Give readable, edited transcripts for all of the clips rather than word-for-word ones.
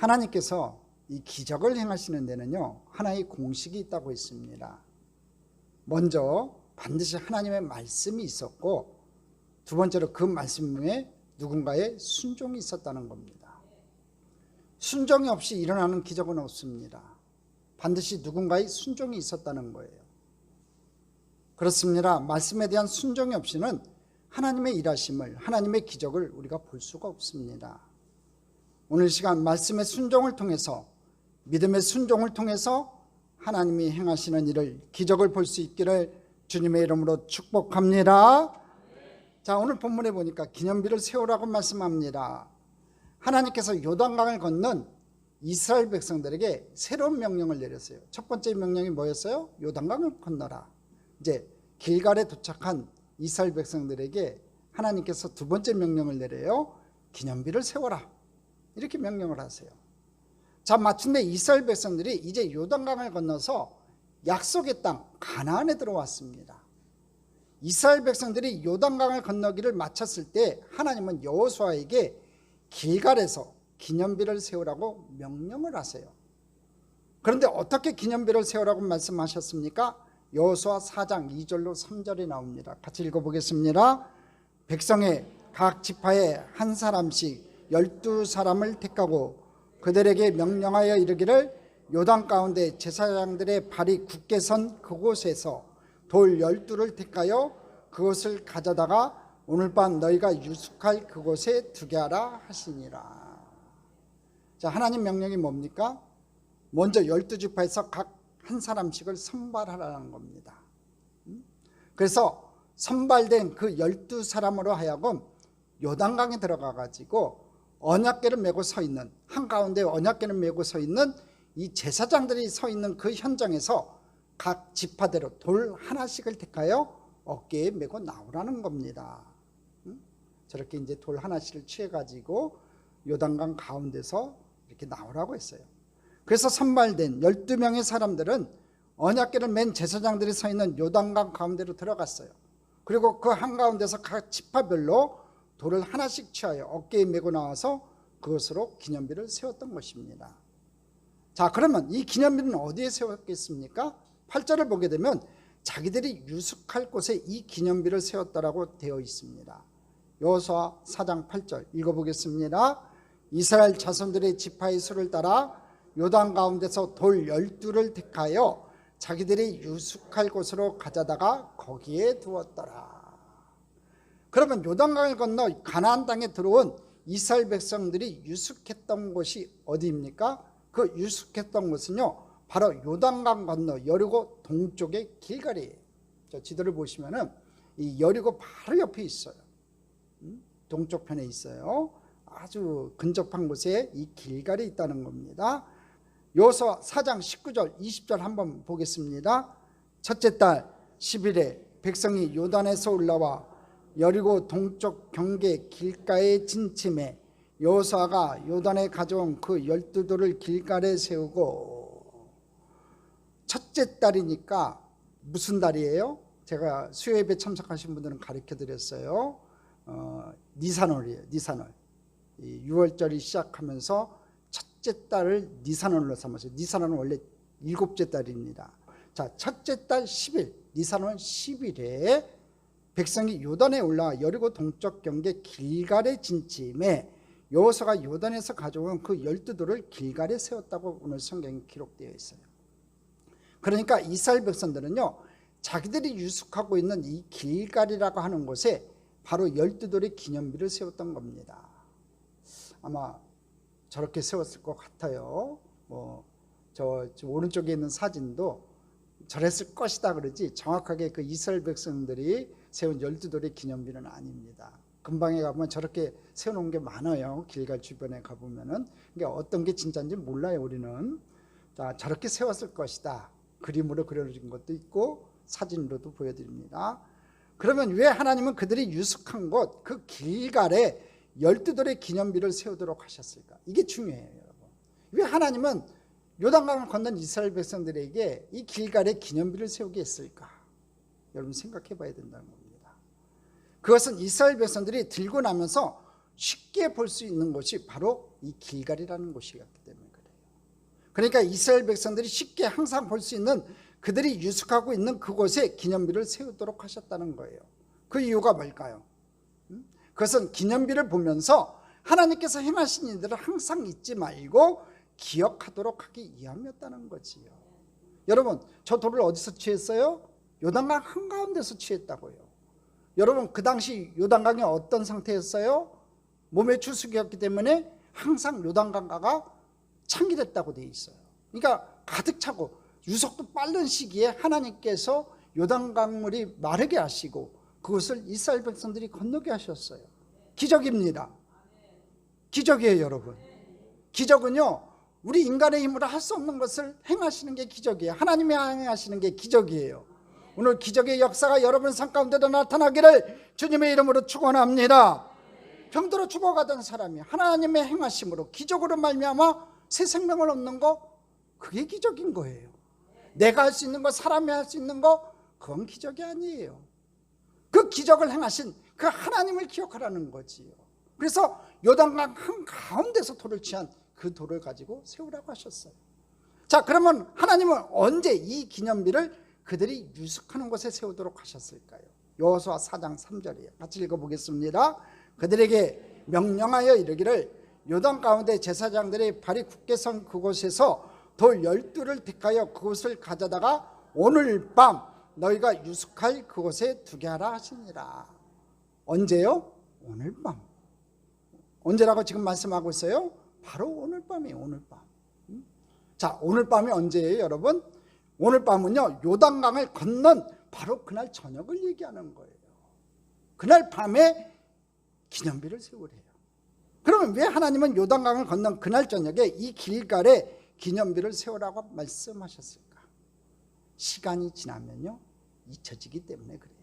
하나님께서 이 기적을 행하시는 데는요, 하나의 공식이 있다고 했습니다. 먼저 반드시 하나님의 말씀이 있었고, 두 번째로 그 말씀에 누군가의 순종이 있었다는 겁니다. 순종이 없이 일어나는 기적은 없습니다. 반드시 누군가의 순종이 있었다는 거예요. 그렇습니다. 말씀에 대한 순종이 없이는 하나님의 일하심을, 하나님의 기적을 우리가 볼 수가 없습니다. 오늘 시간 말씀의 순종을 통해서, 믿음의 순종을 통해서 하나님이 행하시는 일을, 기적을 볼 수 있기를 주님의 이름으로 축복합니다. 자, 오늘 본문에 보니까 기념비를 세우라고 말씀합니다. 하나님께서 요단강을 건넌 이스라엘 백성들에게 새로운 명령을 내렸어요. 첫 번째 명령이 뭐였어요? 요단강을 건너라. 이제 길갈에 도착한 이스라엘 백성들에게 하나님께서 두 번째 명령을 내려요. 기념비를 세워라. 이렇게 명령을 하세요. 자, 마침내 이스라엘 백성들이 이제 요단강을 건너서 약속의 땅 가나안에 들어왔습니다. 이스라엘 백성들이 요단강을 건너기를 마쳤을 때 하나님은 여호수아에게 길갈에서 기념비를 세우라고 명령을 하세요. 그런데 어떻게 기념비를 세우라고 말씀하셨습니까? 여호수아 4장 2절로 3절이 나옵니다. 같이 읽어보겠습니다. 백성의 각 지파에 한 사람씩 12사람을 택하고 그들에게 명령하여 이르기를 요단 가운데 제사장들의 발이 굳게 선 그곳에서 돌 12를 택하여 그것을 가져다가 오늘 밤 너희가 유숙할 그곳에 두게 하라 하시니라. 자, 하나님 명령이 뭡니까? 먼저 12지파에서 각 한 사람씩을 선발하라는 겁니다. 그래서 선발된 그 12사람으로 하여금 요단강에 들어가 가지고 언약궤를 메고 서 있는, 한가운데 언약궤를 메고 서 있는 이 제사장들이 서 있는 그 현장에서 각 지파대로 돌 하나씩을 택하여 어깨에 메고 나오라는 겁니다. 저렇게 이제 돌 하나씩을 취해 가지고 요단강 가운데서 이렇게 나오라고 했어요. 그래서 선발된 12명의 사람들은 언약궤를 맨 제사장들이 서 있는 요단강 가운데로 들어갔어요. 그리고 그 한가운데서 각 지파별로 돌을 하나씩 취하여 어깨에 메고 나와서 그것으로 기념비를 세웠던 것입니다. 자, 그러면 이 기념비는 어디에 세웠겠습니까? 8절을 보게 되면 자기들이 유숙할 곳에 이 기념비를 세웠다라고 되어 있습니다. 여호수아 4장 8절 읽어보겠습니다. 이스라엘 자손들의 지파의 수를 따라 요단 가운데서 돌 12를 택하여 자기들이 유숙할 곳으로 가져다가 거기에 두었더라. 그러면 요단강을 건너 가나안 땅에 들어온 이스라엘 백성들이 유숙했던 곳이 어디입니까? 그 유숙했던 곳은요, 바로 요단강 건너 여리고 동쪽의 길갈이에요. 저 지도를 보시면은 이 여리고 바로 옆에 있어요. 동쪽 편에 있어요. 아주 근접한 곳에 이 길갈이 있다는 겁니다. 여호수아 4장 19절 20절 한번 보겠습니다. 첫째 달 10일에 백성이 요단에서 올라와 여리고 동쪽 경계 길가에 진침해 여호수아가 요단에 가져온 그 12돌을 길갈에 세우고, 첫째 달이니까 무슨 달이에요? 제가 수요예배 참석하신 분들은 가르쳐 드렸어요. 니산월이에요. 니산월. 6월절이 시작하면서 첫째 달을 니산월로 삼았어요. 니산월은 원래 7째 달입니다. 자, 첫째 달 10일, 니산월 10일에 백성이 요단에 올라와 여리고 동쪽 경계 길갈에 진침해 여호수아가 요단에서 가져온 그 12돌을 길갈에 세웠다고 오늘 성경에 기록되어 있어요. 그러니까 이스라엘 백성들은요, 자기들이 유숙하고 있는 이 길갈이라고 하는 곳에 바로 12돌의 기념비를 세웠던 겁니다. 아마 저렇게 세웠을 것 같아요. 저 오른쪽에 있는 사진도 저랬을 것이다 그러지, 정확하게 그 이스라엘 백성들이 세운 12돌의 기념비는 아닙니다. 근방에 가보면 저렇게 세워놓은 게 많아요. 길갈 주변에 가보면은. 그러니까 어떤 게 진짜인지 몰라요, 우리는. 자, 저렇게 세웠을 것이다. 그림으로 그려진 것도 있고 사진으로도 보여드립니다. 그러면 왜 하나님은 그들이 유숙한 곳, 그 길갈에 12돌의 기념비를 세우도록 하셨을까? 이게 중요해요, 여러분. 왜 하나님은 요단강을 건넌 이스라엘 백성들에게 이 길갈에 기념비를 세우게 했을까? 여러분 생각해 봐야 된다는 겁니다. 그것은 이스라엘 백성들이 들고 나면서 쉽게 볼 수 있는 곳이 바로 이 길갈이라는 곳이었기 때문에 그래요. 그러니까 이스라엘 백성들이 쉽게 항상 볼 수 있는, 그들이 유숙하고 있는 그곳에 기념비를 세우도록 하셨다는 거예요. 그 이유가 뭘까요? 그것은 기념비를 보면서 하나님께서 행하신 일들을 항상 잊지 말고 기억하도록 하기 위함이었다는 거지요. 여러분, 저 돌을 어디서 취했어요? 요단강 한가운데서 취했다고요. 여러분, 그 당시 요단강이 어떤 상태였어요? 몸의 추수기였기 때문에 항상 요단강가가 창기됐다고 되어 있어요. 그러니까 가득 차고 유속도 빠른 시기에 하나님께서 요단강물이 마르게 하시고 그것을 이스라엘 백성들이 건너게 하셨어요. 기적입니다. 기적이에요, 여러분. 기적은요, 우리 인간의 힘으로 할 수 없는 것을 행하시는 게 기적이에요. 하나님이 행하시는 게 기적이에요. 오늘 기적의 역사가 여러분 삶 가운데도 나타나기를 주님의 이름으로 축원합니다. 병들어 죽어가던 사람이 하나님의 행하심으로 기적으로 말미암아 새 생명을 얻는 거, 그게 기적인 거예요. 내가 할 수 있는 거, 사람이 할 수 있는 거, 그건 기적이 아니에요. 그 기적을 행하신 그 하나님을 기억하라는 거지요. 그래서 요단강 한가운데서 돌을 취한 그 돌을 가지고 세우라고 하셨어요. 자, 그러면 하나님은 언제 이 기념비를 그들이 유숙하는 곳에 세우도록 하셨을까요? 여호수아 4장 3절이에요. 같이 읽어보겠습니다. 그들에게 명령하여 이르기를 요단 가운데 제사장들이 발이 굳게 선 그곳에서 돌 12를 택하여 그곳을 가져다가 오늘 밤 너희가 유숙할 그곳에 두게 하라 하시니라. 언제요? 오늘 밤. 언제라고 지금 말씀하고 있어요? 바로 오늘 밤이에요. 오늘 밤. 자, 오늘 밤이 언제예요, 여러분? 오늘 밤은요, 요단강을 건넌 바로 그날 저녁을 얘기하는 거예요. 그날 밤에 기념비를 세우래요. 그러면 왜 하나님은 요단강을 건넌 그날 저녁에 이 길갈에 기념비를 세우라고 말씀하셨을까? 시간이 지나면요, 잊혀지기 때문에 그래요.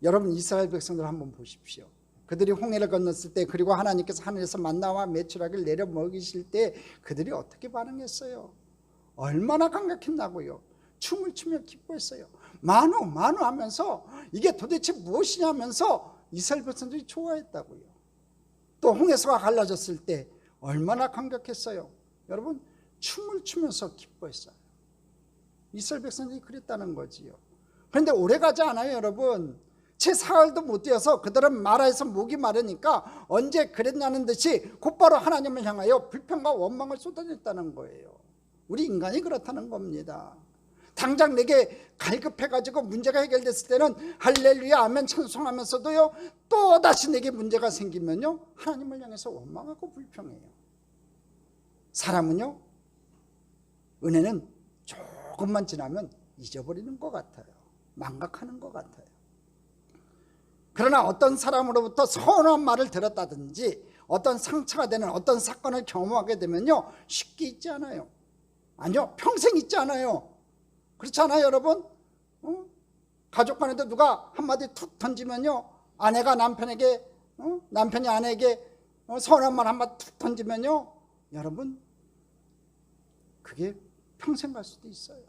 여러분, 이스라엘 백성들 한번 보십시오. 그들이 홍해를 건넜을 때, 그리고 하나님께서 하늘에서 만나와 메추라기를 내려 먹이실 때 그들이 어떻게 반응했어요? 얼마나 감격했나고요. 춤을 추며 기뻐했어요. 만우 하면서 이게 도대체 무엇이냐면서 이스라엘 백성들이 좋아했다고요. 또 홍해서가 갈라졌을 때 얼마나 감격했어요. 여러분, 춤을 추면서 기뻐했어요. 이스라엘 백성들이 그랬다는 거지요. 그런데 오래가지 않아요, 여러분. 채 사흘도 못 되어서 그들은 마라에서 목이 마르니까 언제 그랬냐는 듯이 곧바로 하나님을 향하여 불평과 원망을 쏟아냈다는 거예요. 우리 인간이 그렇다는 겁니다. 당장 내게 갈급해가지고 문제가 해결됐을 때는 할렐루야 아멘 찬송하면서도요, 또 다시 내게 문제가 생기면요, 하나님을 향해서 원망하고 불평해요. 사람은요, 은혜는 조금만 지나면 잊어버리는 것 같아요. 망각하는 것 같아요. 그러나 어떤 사람으로부터 서운한 말을 들었다든지 어떤 상처가 되는 어떤 사건을 경험하게 되면요, 쉽게 잊지 않아요. 아니요, 평생 잊지 않아요. 그렇지 않아요, 여러분? 가족 간에도 누가 한마디 툭 던지면요, 아내가 남편에게, 남편이 아내에게 서운한 말 한마디 툭 던지면요, 여러분, 그게 평생 갈 수도 있어요.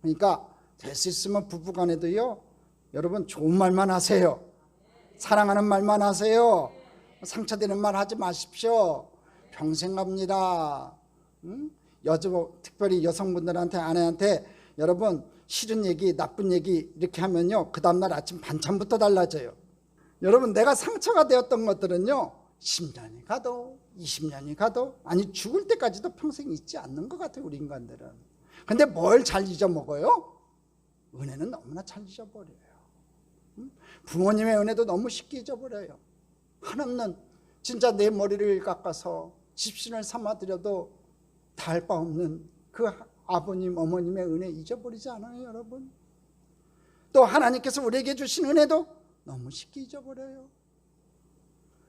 그러니까 될 수 있으면 부부 간에도요, 여러분, 좋은 말만 하세요. 사랑하는 말만 하세요. 상처되는 말 하지 마십시오. 평생 갑니다. 특별히 여성분들한테, 아내한테 여러분, 싫은 얘기, 나쁜 얘기 이렇게 하면요, 그 다음날 아침 반찬부터 달라져요. 여러분, 내가 상처가 되었던 것들은요, 10년이 가도 20년이 가도, 아니 죽을 때까지도 평생 잊지 않는 것 같아요, 우리 인간들은. 근데 뭘 잘 잊어먹어요? 은혜는 너무나 잘 잊어버려요. 부모님의 은혜도 너무 쉽게 잊어버려요. 한없는 진짜 내 머리를 깎아서 집신을 삼아드려도 닿을 바 없는 그 아버님 어머님의 은혜 잊어버리지 않아요, 여러분? 또 하나님께서 우리에게 주신 은혜도 너무 쉽게 잊어버려요.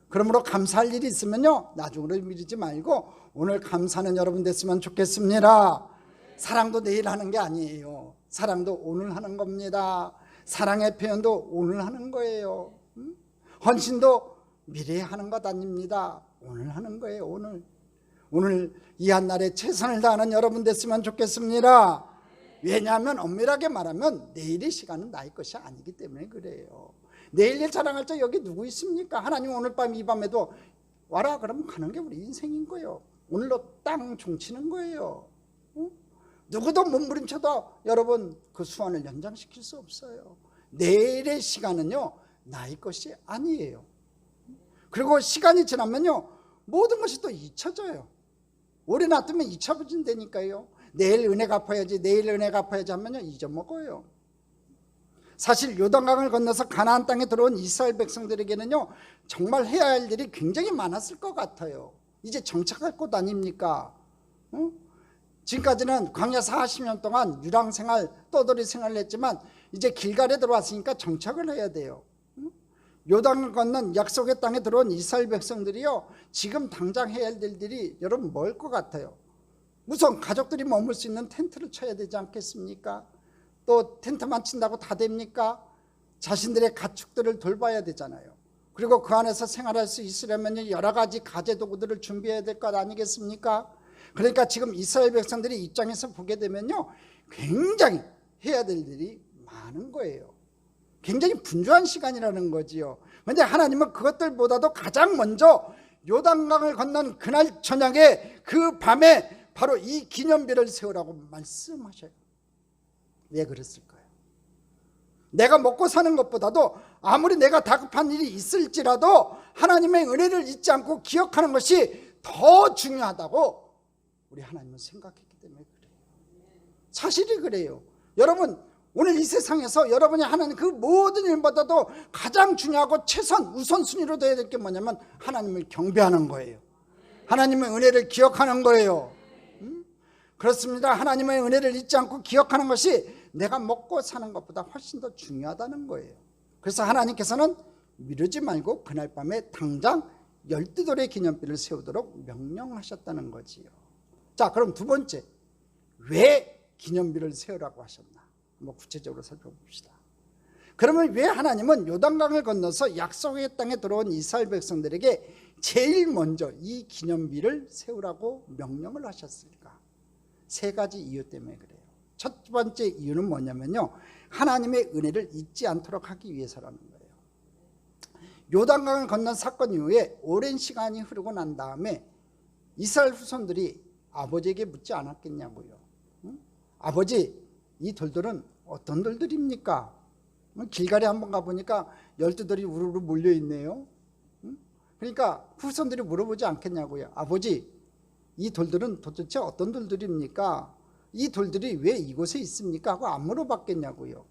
그러므로 감사할 일이 있으면요, 나중으로 미루지 말고 오늘 감사는 여러분 됐으면 좋겠습니다. 사랑도 내일 하는 게 아니에요. 사랑도 오늘 하는 겁니다. 사랑의 표현도 오늘 하는 거예요. 헌신도 미래에 하는 것 아닙니다. 오늘 하는 거예요. 오늘 이 한날에 최선을 다하는 여러분 됐으면 좋겠습니다. 왜냐하면 엄밀하게 말하면 내일의 시간은 나의 것이 아니기 때문에 그래요. 내일 일 자랑할 자 여기 누구 있습니까? 하나님 오늘 밤 이 밤에도 와라 그러면 가는 게 우리 인생인 거예요. 오늘로 땅 종치는 거예요. 누구도 몸부림쳐도 여러분 그 수완을 연장시킬 수 없어요. 내일의 시간은요 나의 것이 아니에요. 그리고 시간이 지나면요 모든 것이 또 잊혀져요. 오래 놔두면 잊혀진다니까요. 내일 은혜 갚아야지 내일 은혜 갚아야지 하면요 잊어먹어요. 사실 요단강을 건너서 가나안 땅에 들어온 이스라엘 백성들에게는요 정말 해야 할 일이 굉장히 많았을 것 같아요. 이제 정착할 곳 아닙니까? 지금까지는 광야 40년 동안 유랑생활 떠돌이 생활을 했지만 이제 길갈에 들어왔으니까 정착을 해야 돼요. 요단을 건넌 약속의 땅에 들어온 이스라엘 백성들이요 지금 당장 해야 할 일들이 여러분 뭘 것 같아요? 우선 가족들이 머물 수 있는 텐트를 쳐야 되지 않겠습니까? 또 텐트만 친다고 다 됩니까? 자신들의 가축들을 돌봐야 되잖아요. 그리고 그 안에서 생활할 수 있으려면 여러 가지 가재도구들을 준비해야 될 것 아니겠습니까? 그러니까 지금 이스라엘 백성들이 입장에서 보게 되면요 굉장히 해야 될 일이 많은 거예요. 굉장히 분주한 시간이라는 거지요. 그런데 하나님은 그것들보다도 가장 먼저 요단강을 건넌 그날 저녁에 그 밤에 바로 이 기념비를 세우라고 말씀하셔요. 왜 그랬을까요? 내가 먹고 사는 것보다도 아무리 내가 다급한 일이 있을지라도 하나님의 은혜를 잊지 않고 기억하는 것이 더 중요하다고 우리 하나님은 생각했기 때문에 그래요. 사실이 그래요. 여러분 오늘 이 세상에서 여러분이 하는 그 모든 일보다도 가장 중요하고 최선 우선순위로 돼야 될 게 뭐냐면 하나님을 경배하는 거예요. 하나님의 은혜를 기억하는 거예요. 그렇습니다. 하나님의 은혜를 잊지 않고 기억하는 것이 내가 먹고 사는 것보다 훨씬 더 중요하다는 거예요. 그래서 하나님께서는 미루지 말고 그날 밤에 당장 12돌의 기념비를 세우도록 명령하셨다는 거지요. 자, 그럼 두 번째, 왜 기념비를 세우라고 하셨나? 한번 구체적으로 살펴봅시다. 그러면 왜 하나님은 요단강을 건너서 약속의 땅에 들어온 이스라엘 백성들에게 제일 먼저 이 기념비를 세우라고 명령을 하셨을까? 세 가지 이유 때문에 그래요. 첫 번째 이유는 뭐냐면요, 하나님의 은혜를 잊지 않도록 하기 위해서라는 거예요. 요단강을 건넌 사건 이후에 오랜 시간이 흐르고 난 다음에 이스라엘 후손들이 아버지에게 묻지 않았겠냐고요. 아버지, 이 돌들은 어떤 돌들입니까? 길갈에 한번 가보니까 12돌이 우르르 몰려있네요. 그러니까 후손들이 물어보지 않겠냐고요. 아버지, 이 돌들은 도대체 어떤 돌들입니까? 이 돌들이 왜 이곳에 있습니까? 하고 안 물어봤겠냐고요.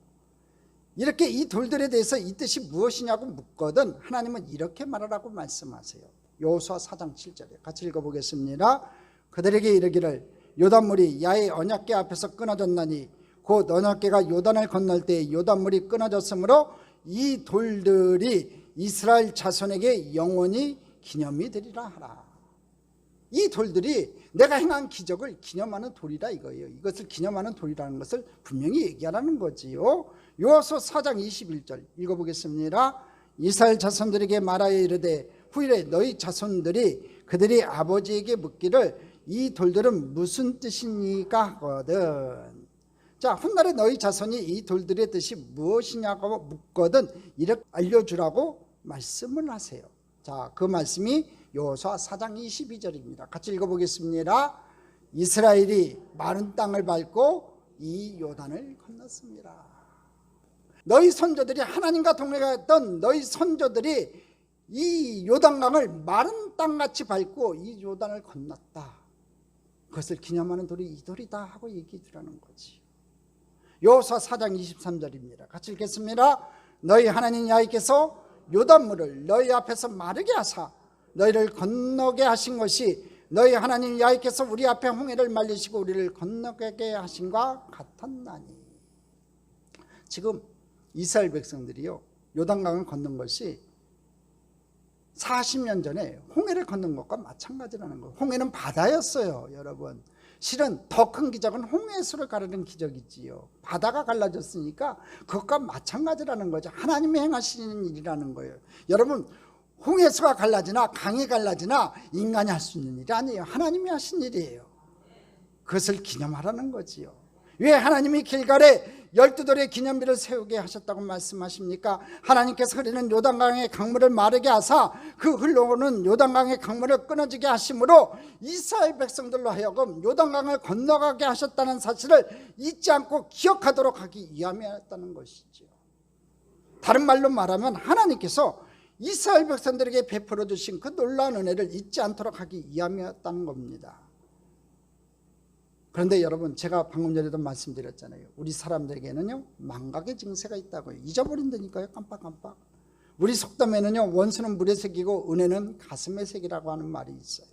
이렇게 이 돌들에 대해서 이 뜻이 무엇이냐고 묻거든 하나님은 이렇게 말하라고 말씀하세요. 여호수아 4장 7절에 같이 읽어보겠습니다. 그들에게 이르기를 요단물이 야의 언약궤 앞에서 끊어졌나니 곧 언약궤가 요단을 건널 때 요단물이 끊어졌으므로 이 돌들이 이스라엘 자손에게 영원히 기념이 되리라 하라. 이 돌들이 내가 행한 기적을 기념하는 돌이라 이거예요. 이것을 기념하는 돌이라는 것을 분명히 얘기하라는 거지요. 여호수아 4장 21절 읽어보겠습니다. 이스라엘 자손들에게 말하여 이르되 후일에 너희 자손들이 그들이 아버지에게 묻기를 이 돌들은 무슨 뜻이니까 하거든. 자, 훗날에 너희 자손이 이 돌들의 뜻이 무엇이냐고 묻거든 이렇게 알려주라고 말씀을 하세요. 자, 그 말씀이 여호수아 4장 22절입니다. 같이 읽어보겠습니다. 이스라엘이 마른 땅을 밟고 이 요단을 건넜습니다. 너희 선조들이 하나님과 동행했던 너희 선조들이 이 요단강을 마른 땅같이 밟고 이 요단을 건넜다. 그것을 기념하는 돌이 이 돌이다 하고 얘기해 주라는 거지. 여호수아 4장 23절입니다. 같이 읽겠습니다. 너희 하나님 야훼께서 요단물을 너희 앞에서 마르게 하사 너희를 건너게 하신 것이 너희 하나님 야훼께서 우리 앞에 홍해를 말리시고 우리를 건너게 하신과 같았나니. 지금 이스라엘 백성들이요 요단강을 건넌 것이 40년 전에 홍해를 건넌 것과 마찬가지라는 거예요. 홍해는 바다였어요. 여러분, 실은 더 큰 기적은 홍해수를 가르는 기적이지요. 바다가 갈라졌으니까 그것과 마찬가지라는 거죠. 하나님이 행하시는 일이라는 거예요. 여러분, 홍해수가 갈라지나 강이 갈라지나 인간이 할 수 있는 일이 아니에요. 하나님이 하신 일이에요. 그것을 기념하라는 거지요. 왜 하나님이 길갈에 12돌의 기념비를 세우게 하셨다고 말씀하십니까? 하나님께서 흐르는 요단강의 강물을 마르게 하사 그 흘러오는 요단강의 강물을 끊어지게 하심으로 이스라엘 백성들로 하여금 요단강을 건너가게 하셨다는 사실을 잊지 않고 기억하도록 하기 위함이었다는 것이죠. 다른 말로 말하면 하나님께서 이스라엘 백성들에게 베풀어 주신 그 놀라운 은혜를 잊지 않도록 하기 위함이었다는 겁니다. 그런데 여러분, 제가 방금 전에도 말씀드렸잖아요. 우리 사람들에게는요 망각의 증세가 있다고요. 잊어버린다니까요. 깜빡깜빡. 우리 속담에는요 원수는 물에 새기고 은혜는 가슴에 새기라고 하는 말이 있어요.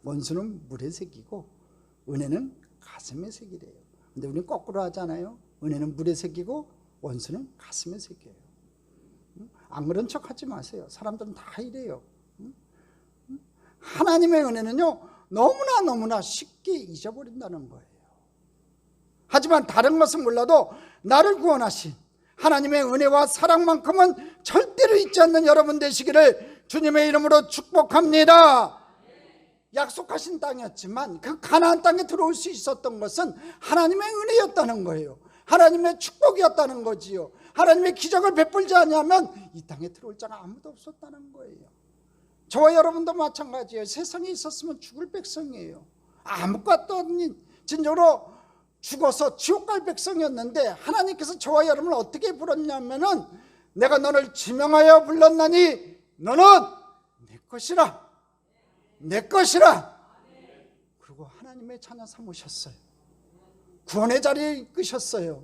원수는 물에 새기고 은혜는 가슴에 새기래요. 근데 우리는 거꾸로 하잖아요. 은혜는 물에 새기고 원수는 가슴에 새겨요. 안 그런 척 하지 마세요. 사람들은 다 이래요. 하나님의 은혜는요 너무나 쉽게 잊어버린다는 거예요. 하지만 다른 것은 몰라도 나를 구원하신 하나님의 은혜와 사랑만큼은 절대로 잊지 않는 여러분 되시기를 주님의 이름으로 축복합니다. 약속하신 땅이었지만 그 가나안 땅에 들어올 수 있었던 것은 하나님의 은혜였다는 거예요. 하나님의 축복이었다는 거지요. 하나님의 기적을 베풀지 않으면 이 땅에 들어올 자가 아무도 없었다는 거예요. 저와 여러분도 마찬가지예요. 세상에 있었으면 죽을 백성이에요. 아무것도 없는 진정으로 죽어서 지옥 갈 백성이었는데 하나님께서 저와 여러분을 어떻게 불렀냐면은 내가 너를 지명하여 불렀나니 너는 내 것이라, 내 것이라. 그리고 하나님의 자녀 삼으셨어요. 구원의 자리에 이끄셨어요.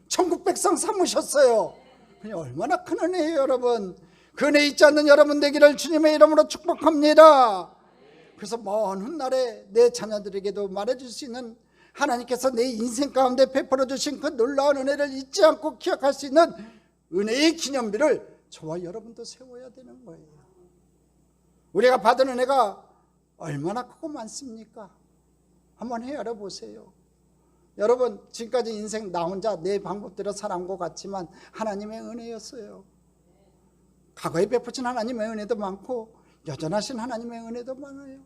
천국 백성 삼으셨어요. 그냥 얼마나 큰 은혜예요, 여러분. 그 은혜 잊지 않는 여러분 되기를 주님의 이름으로 축복합니다. 그래서 먼 훗날에 내 자녀들에게도 말해줄 수 있는 하나님께서 내 인생 가운데 베풀어 주신 그 놀라운 은혜를 잊지 않고 기억할 수 있는 은혜의 기념비를 저와 여러분도 세워야 되는 거예요. 우리가 받은 은혜가 얼마나 크고 많습니까? 한번 헤아려 보세요. 여러분, 지금까지 인생 나 혼자 내 방법대로 살아온 것 같지만 하나님의 은혜였어요. 과거에 베푸신 하나님의 은혜도 많고 여전하신 하나님의 은혜도 많아요.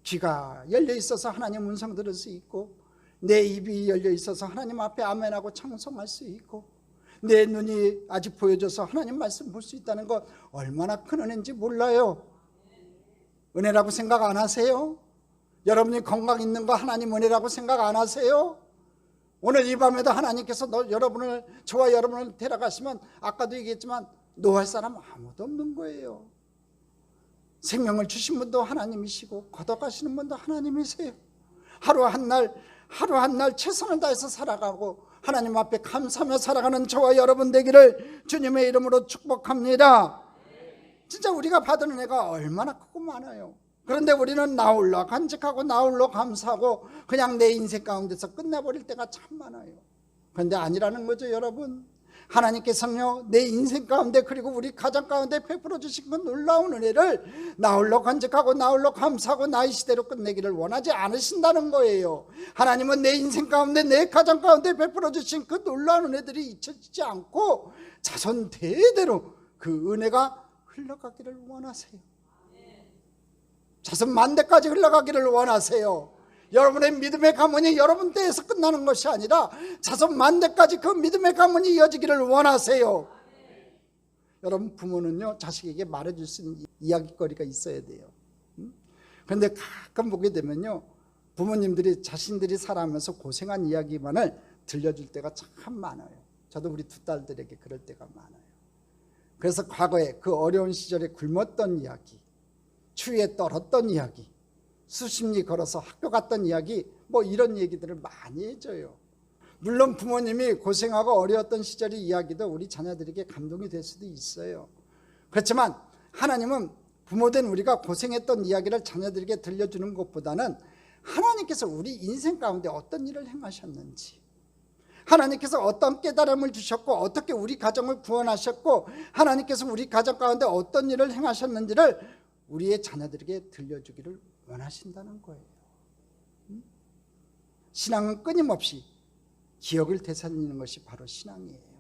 귀가 열려 있어서 하나님 음성 들을 수 있고, 내 입이 열려 있어서 하나님 앞에 아멘하고 찬송할 수 있고, 내 눈이 아직 보여줘서 하나님 말씀 볼 수 있다는 것 얼마나 큰 은혜인지 몰라요. 은혜라고 생각 안 하세요? 여러분이 건강 있는 거 하나님 은혜라고 생각 안 하세요? 오늘 이 밤에도 하나님께서 저와 여러분을 데려가시면 아까도 얘기했지만 노할 사람 아무도 없는 거예요. 생명을 주신 분도 하나님이시고 거둬가시는 분도 하나님이세요. 하루 한 날 최선을 다해서 살아가고 하나님 앞에 감사하며 살아가는 저와 여러분 되기를 주님의 이름으로 축복합니다. 진짜 우리가 받은 은혜가 얼마나 크고 많아요. 그런데 우리는 나홀로 간직하고 나홀로 감사하고 그냥 내 인생 가운데서 끝내버릴 때가 참 많아요. 그런데 아니라는 거죠, 여러분. 하나님께서는요 내 인생 가운데 그리고 우리 가정 가운데 베풀어 주신 그 놀라운 은혜를 나홀로 간직하고 나홀로 감사하고 나의 시대로 끝내기를 원하지 않으신다는 거예요. 하나님은 내 인생 가운데 내 가정 가운데 베풀어 주신 그 놀라운 은혜들이 잊혀지지 않고 자손 대대로 그 은혜가 흘러가기를 원하세요. 자손 만대까지 흘러가기를 원하세요. 여러분의 믿음의 가문이 여러분 때에서 끝나는 것이 아니라 자손 만대까지 그 믿음의 가문이 이어지기를 원하세요. 여러분, 부모는요 자식에게 말해줄 수 있는 이야기거리가 있어야 돼요. 그런데 가끔 보게 되면요 부모님들이 자신들이 살아가면서 고생한 이야기만을 들려줄 때가 참 많아요. 저도 우리 두 딸들에게 그럴 때가 많아요. 그래서 과거에 그 어려운 시절에 굶었던 이야기, 추위에 떨었던 이야기, 수십리 걸어서 학교 갔던 이야기, 뭐 이런 얘기들을 많이 해줘요. 물론 부모님이 고생하고 어려웠던 시절의 이야기도 우리 자녀들에게 감동이 될 수도 있어요. 그렇지만 하나님은 부모된 우리가 고생했던 이야기를 자녀들에게 들려주는 것보다는 하나님께서 우리 인생 가운데 어떤 일을 행하셨는지, 하나님께서 어떤 깨달음을 주셨고 어떻게 우리 가정을 구원하셨고 하나님께서 우리 가정 가운데 어떤 일을 행하셨는지를 우리의 자녀들에게 들려주기를 원하신다는 거예요. 신앙은 끊임없이 기억을 되살리는 것이 바로 신앙이에요.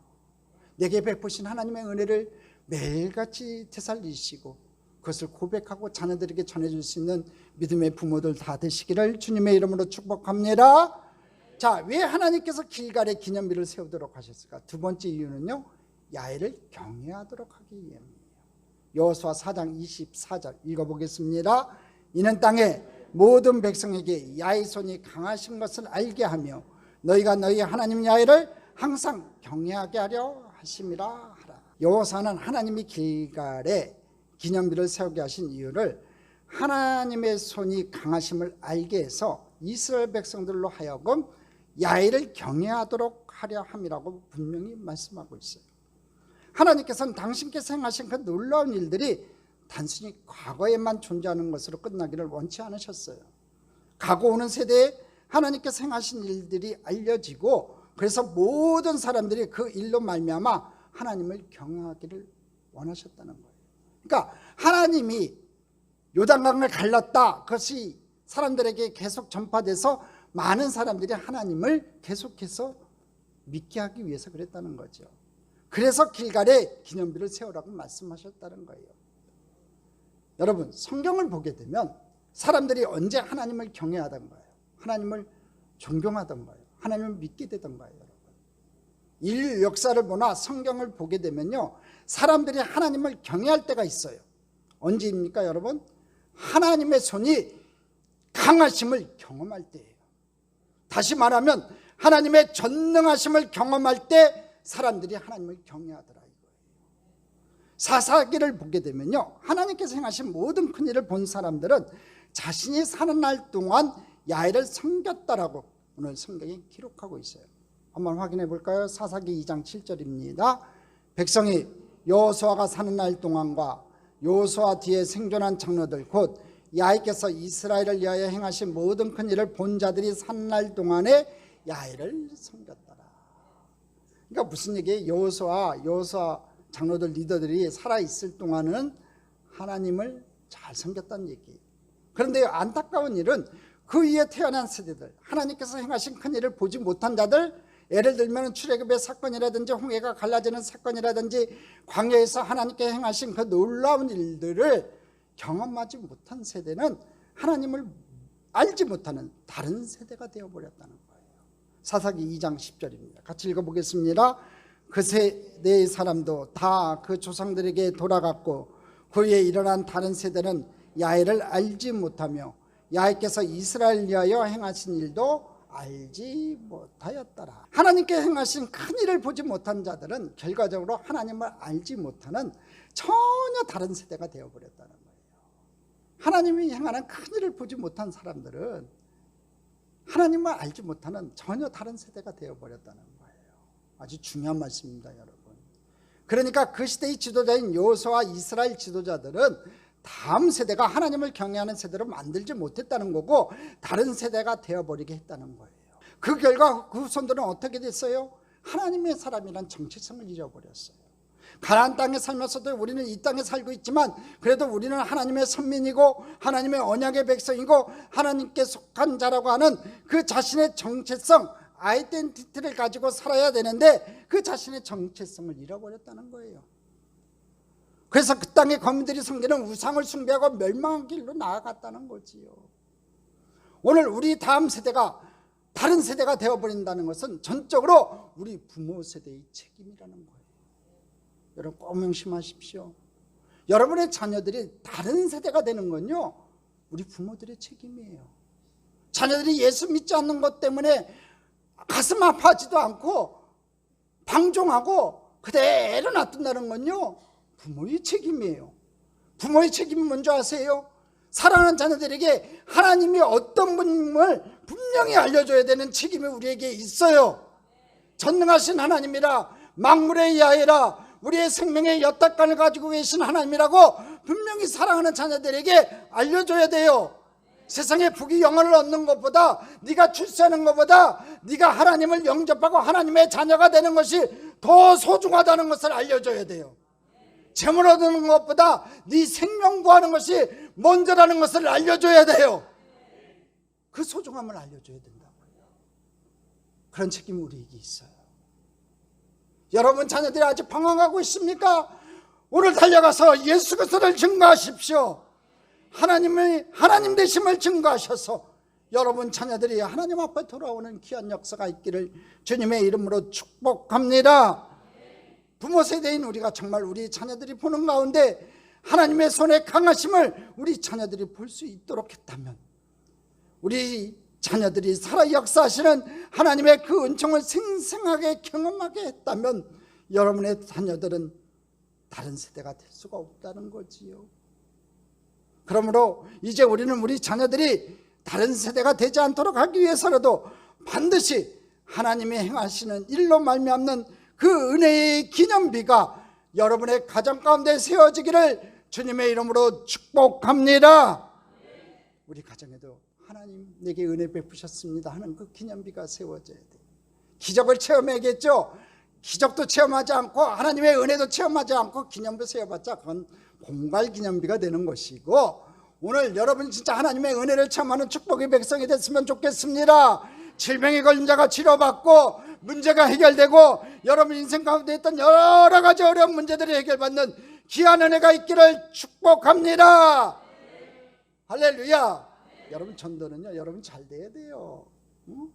내게 베푸신 하나님의 은혜를 매일같이 되살리시고 그것을 고백하고 자녀들에게 전해줄 수 있는 믿음의 부모들 다 되시기를 주님의 이름으로 축복합니다. 자, 왜 하나님께서 길갈에 기념비를 세우도록 하셨을까? 두 번째 이유는요, 야훼를 경외하도록 하기 위함이에요. 여호수아 4장 24절 읽어보겠습니다. 이는 땅에 모든 백성에게 야훼의 손이 강하신 것을 알게 하며 너희가 너희 하나님 야훼를 항상 경외하게 하려 하심이라 하라. 여호수아는 하나님이 길갈에 기념비를 세우게 하신 이유를 하나님의 손이 강하심을 알게 해서 이스라엘 백성들로 하여금 야훼를 경외하도록 하려 함이라고 분명히 말씀하고 있어요. 하나님께서는 당신께서 행하신 그 놀라운 일들이 단순히 과거에만 존재하는 것으로 끝나기를 원치 않으셨어요. 가고 오는 세대에 하나님께서 행하신 일들이 알려지고 그래서 모든 사람들이 그 일로 말미암아 하나님을 경외하기를 원하셨다는 거예요. 그러니까 하나님이 요단강을 갈랐다, 그것이 사람들에게 계속 전파돼서 많은 사람들이 하나님을 계속해서 믿게 하기 위해서 그랬다는 거죠. 그래서 길갈에 기념비를 세우라고 말씀하셨다는 거예요. 여러분, 성경을 보게 되면 사람들이 언제 하나님을 경외하던가요? 하나님을 존경하던가요? 하나님을 믿게 되던가요? 여러분, 인류 역사를 보나 성경을 보게 되면요, 사람들이 하나님을 경외할 때가 있어요. 언제입니까, 여러분? 하나님의 손이 강하심을 경험할 때예요. 다시 말하면 하나님의 전능하심을 경험할 때 사람들이 하나님을 경외하더라 이거예요. 사사기를 보게 되면요, 하나님께서 행하신 모든 큰일을 본 사람들은 자신이 사는 날 동안 야훼를 섬겼다라고 오늘 성경에 기록하고 있어요. 한번 확인해 볼까요? 사사기 2장 7절입니다. 백성이 여호수아가 사는 날 동안과 여호수아 뒤에 생존한 장로들 곧 야훼께서 이스라엘을 위하여 행하신 모든 큰일을 본 자들이 사는 날 동안에 야훼를 섬겼더라. 그러니까 무슨 얘기예요? 여호수아 장로들 리더들이 살아있을 동안은 하나님을 잘 섬겼다는 얘기예요. 그런데 안타까운 일은 그 위에 태어난 세대들, 하나님께서 행하신 큰일을 보지 못한 자들, 예를 들면 출애굽의 사건이라든지 홍해가 갈라지는 사건이라든지 광야에서 하나님께 행하신 그 놀라운 일들을 경험하지 못한 세대는 하나님을 알지 못하는 다른 세대가 되어버렸다는 거예요. 사사기 2장 10절입니다. 같이 읽어보겠습니다. 그 세대의 사람도 다 그 조상들에게 돌아갔고 그 위에 일어난 다른 세대는 야훼를 알지 못하며 야훼께서 이스라엘 위하여 행하신 일도 알지 못하였더라. 하나님께 행하신 큰 일을 보지 못한 자들은 결과적으로 하나님을 알지 못하는 전혀 다른 세대가 되어버렸다는 거예요. 하나님이 행하는 큰 일을 보지 못한 사람들은 하나님을 알지 못하는 전혀 다른 세대가 되어버렸다는 거예요. 아주 중요한 말씀입니다, 여러분. 그러니까 그 시대의 지도자인 여호수아와 이스라엘 지도자들은 다음 세대가 하나님을 경외하는 세대로 만들지 못했다는 거고 다른 세대가 되어버리게 했다는 거예요. 그 결과 그 후손들은 어떻게 됐어요? 하나님의 사람이란 정체성을 잃어버렸어요. 가나안 땅에 살면서도 우리는 이 땅에 살고 있지만 그래도 우리는 하나님의 선민이고 하나님의 언약의 백성이고 하나님께 속한 자라고 하는 그 자신의 정체성, 아이덴티티를 가지고 살아야 되는데 그 자신의 정체성을 잃어버렸다는 거예요. 그래서 그 땅의 거민들이 섬기는 우상을 숭배하고 멸망한 길로 나아갔다는 거지요. 오늘 우리 다음 세대가 다른 세대가 되어버린다는 것은 전적으로 우리 부모 세대의 책임이라는 거예요. 여러분 꼭 명심하십시오. 여러분의 자녀들이 다른 세대가 되는 건요, 우리 부모들의 책임이에요. 자녀들이 예수 믿지 않는 것 때문에 가슴 아파하지도 않고 방종하고 그대로 놔둔다는 건요, 부모의 책임이에요. 부모의 책임은 뭔지 아세요? 사랑하는 자녀들에게 하나님이 어떤 분임을 분명히 알려줘야 되는 책임이 우리에게 있어요. 전능하신 하나님이라, 만물의 야훼라, 우리의 생명의 여탁간을 가지고 계신 하나님이라고 분명히 사랑하는 자녀들에게 알려줘야 돼요. 세상에 부귀 영화를 얻는 것보다, 네가 출세하는 것보다 네가 하나님을 영접하고 하나님의 자녀가 되는 것이 더 소중하다는 것을 알려줘야 돼요. 재물 얻는 것보다 네 생명 구하는 것이 먼저라는 것을 알려줘야 돼요. 그 소중함을 알려줘야 된다고요. 그런 책임이 우리에게 있어요. 여러분 자녀들이 아직 방황하고 있습니까? 오늘 달려가서 예수 그리스도를 증거하십시오. 하나님 되심을 증거하셔서 여러분 자녀들이 하나님 앞에 돌아오는 귀한 역사가 있기를 주님의 이름으로 축복합니다. 부모 세대인 우리가 정말 우리 자녀들이 보는 가운데 하나님의 손의 강하심을 우리 자녀들이 볼 수 있도록 했다면, 우리 자녀들이 살아 역사하시는 하나님의 그 은총을 생생하게 경험하게 했다면 여러분의 자녀들은 다른 세대가 될 수가 없다는 거지요. 그러므로 이제 우리는 우리 자녀들이 다른 세대가 되지 않도록 하기 위해서라도 반드시 하나님이 행하시는 일로 말미암는 그 은혜의 기념비가 여러분의 가정 가운데 세워지기를 주님의 이름으로 축복합니다. 우리 가정에도 하나님 내게 은혜 베푸셨습니다 하는 그 기념비가 세워져야 돼요. 기적을 체험해야겠죠. 기적도 체험하지 않고 하나님의 은혜도 체험하지 않고 기념비 세워봤자 그건 공갈 기념비가 되는 것이고, 오늘 여러분 진짜 하나님의 은혜를 체험하는 축복의 백성이 됐으면 좋겠습니다. 질병에 걸린 자가 치료받고 문제가 해결되고 여러분 인생 가운데 있던 여러 가지 어려운 문제들이 해결받는 귀한 은혜가 있기를 축복합니다. 할렐루야. 여러분 전도는요, 여러분 잘 돼야 돼요. 응?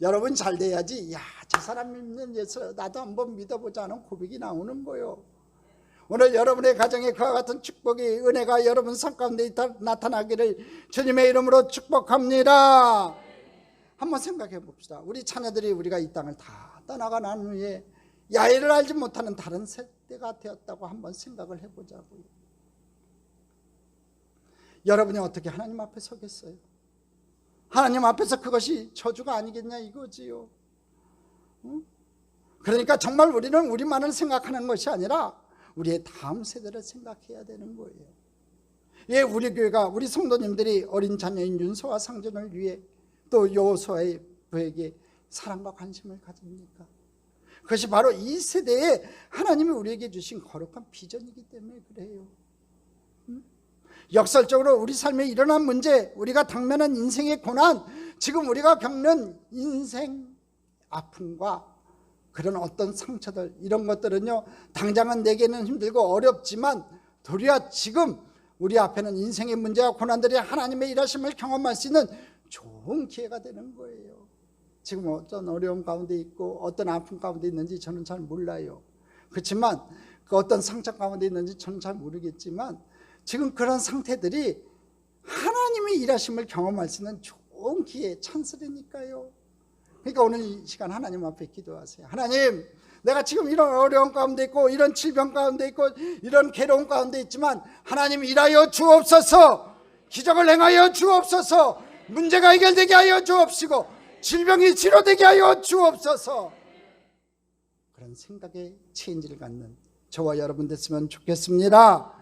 여러분 잘 돼야지 야, 저 사람 믿는 예수 나도 한번 믿어보자 하는 고백이 나오는 거예요. 오늘 여러분의 가정에 그와 같은 축복의 은혜가 여러분 삶 가운데 나타나기를 주님의 이름으로 축복합니다. 한번 생각해 봅시다. 우리 자녀들이 우리가 이 땅을 다 떠나가 난 후에 야외를 알지 못하는 다른 세대가 되었다고 한번 생각을 해보자고요. 여러분이 어떻게 하나님 앞에 서겠어요? 하나님 앞에서 그것이 저주가 아니겠냐 이거지요. 그러니까 정말 우리는 우리만을 생각하는 것이 아니라 우리의 다음 세대를 생각해야 되는 거예요. 예, 우리 교회가 우리 성도님들이 어린 자녀인 윤서와 상전을 위해 또 여호수아의 부에게 사랑과 관심을 가집니까? 그것이 바로 이 세대에 하나님이 우리에게 주신 거룩한 비전이기 때문에 그래요. 역설적으로 우리 삶에 일어난 문제, 우리가 당면한 인생의 고난, 지금 우리가 겪는 인생 아픔과 그런 어떤 상처들, 이런 것들은요 당장은 내게는 힘들고 어렵지만 도리어 지금 우리 앞에는 인생의 문제와 고난들이 하나님의 일하심을 경험할 수 있는 좋은 기회가 되는 거예요. 지금 어떤 어려움 가운데 있고 어떤 아픔 가운데 있는지 저는 잘 몰라요. 그렇지만 그 어떤 상처 가운데 있는지 저는 잘 모르겠지만 지금 그런 상태들이 하나님의 일하심을 경험할 수 있는 좋은 기회, 찬스라니까요. 그러니까 오늘 이 시간 하나님 앞에 기도하세요. 하나님, 내가 지금 이런 어려움 가운데 있고 이런 질병 가운데 있고 이런 괴로움 가운데 있지만 하나님 일하여 주옵소서. 기적을 행하여 주옵소서. 문제가 해결되게 하여 주옵시고 질병이 치료되게 하여 주옵소서. 그런 생각의 체인지를 갖는 저와 여러분 됐으면 좋겠습니다.